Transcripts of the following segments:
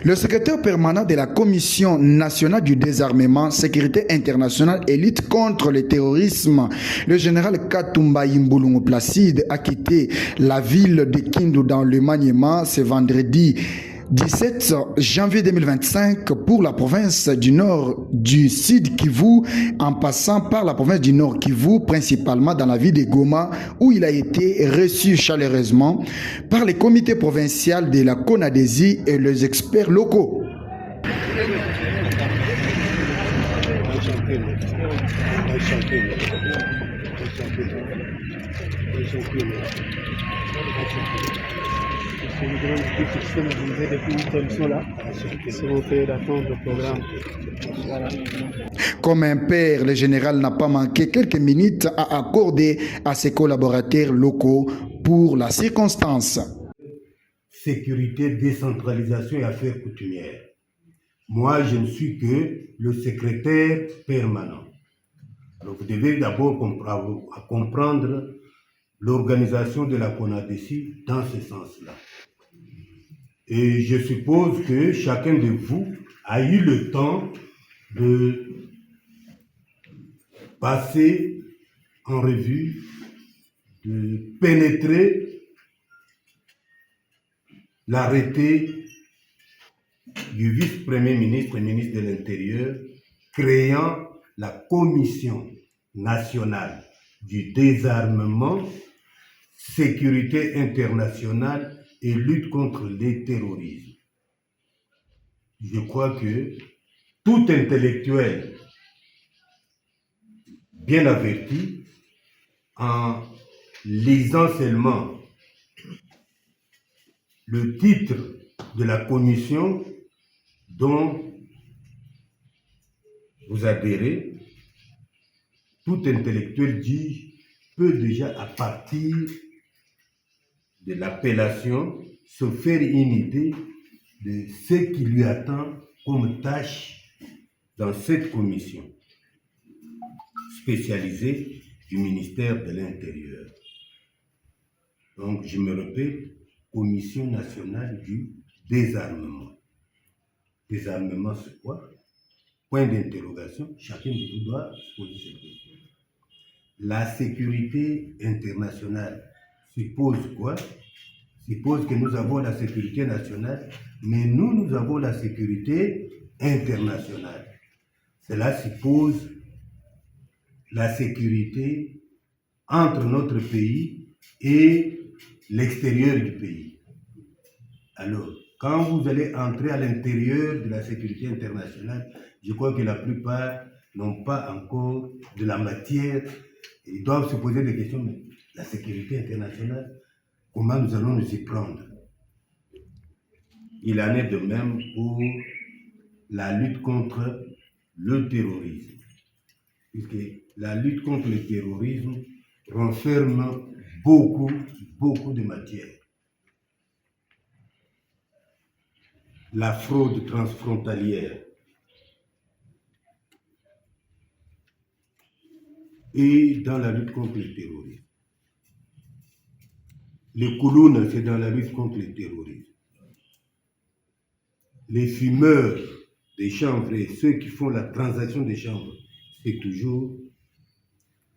Le secrétaire permanent de la Commission nationale du désarmement, sécurité internationale et lutte contre le terrorisme, le général Katumba Imbulungu Placide, a quitté la ville de Kindu dans le Maniema ce vendredi 17 janvier 2025 pour la province du Nord du Sud Kivu, en passant par la province du Nord Kivu, principalement dans la ville de Goma, où il a été reçu chaleureusement par les comités provinciaux de la CONADESI et les experts locaux. Comme un père, le général n'a pas manqué quelques minutes à accorder à ses collaborateurs locaux pour la circonstance. Sécurité, décentralisation et affaires coutumières. Moi, je ne suis que le secrétaire permanent. Alors, vous devez d'abord comprendre l'organisation de la CONADESI dans ce sens-là. Et je suppose que chacun de vous a eu le temps de passer en revue, de pénétrer l'arrêté du vice-premier ministre et ministre de l'Intérieur créant la Commission nationale du désarmement, sécurité internationale et lutte contre les terrorismes. Je crois que tout intellectuel bien averti, en lisant seulement le titre de la commission dont vous adhérez, tout intellectuel peut déjà à partir de l'appellation se faire une idée de ce qui lui attend comme tâche dans cette commission spécialisée du ministère de l'Intérieur. Donc, je me répète, Commission nationale du désarmement. Désarmement, c'est quoi? Point d'interrogation, chacun de vous doit se poser cette question. La sécurité internationale suppose quoi? Suppose que nous avons la sécurité nationale, mais nous avons la sécurité internationale. Cela suppose la sécurité entre notre pays et l'extérieur du pays. Alors, quand vous allez entrer à l'intérieur de la sécurité internationale, je crois que la plupart n'ont pas encore de la matière. Ils doivent se poser des questions, mais la sécurité internationale, comment nous allons nous y prendre? Il en est de même pour la lutte contre le terrorisme. Puisque la lutte contre le terrorisme renferme beaucoup de matière. La fraude transfrontalière et dans la lutte contre le terrorisme. Les Koulounes, c'est dans la lutte contre le terrorisme. Les fumeurs des chanvres et ceux qui font la transaction des chanvres, c'est toujours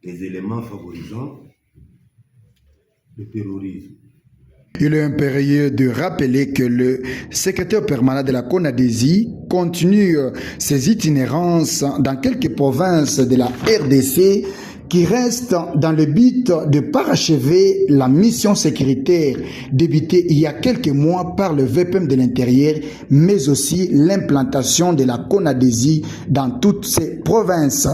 des éléments favorisant le terrorisme. Il est impérieux de rappeler que le secrétaire permanent de la CONADESI continue ses itinérances dans quelques provinces de la RDC qui restent dans le but de parachever la mission sécuritaire débutée il y a quelques mois par le VPM de l'Intérieur, mais aussi l'implantation de la CONADESI dans toutes ces provinces.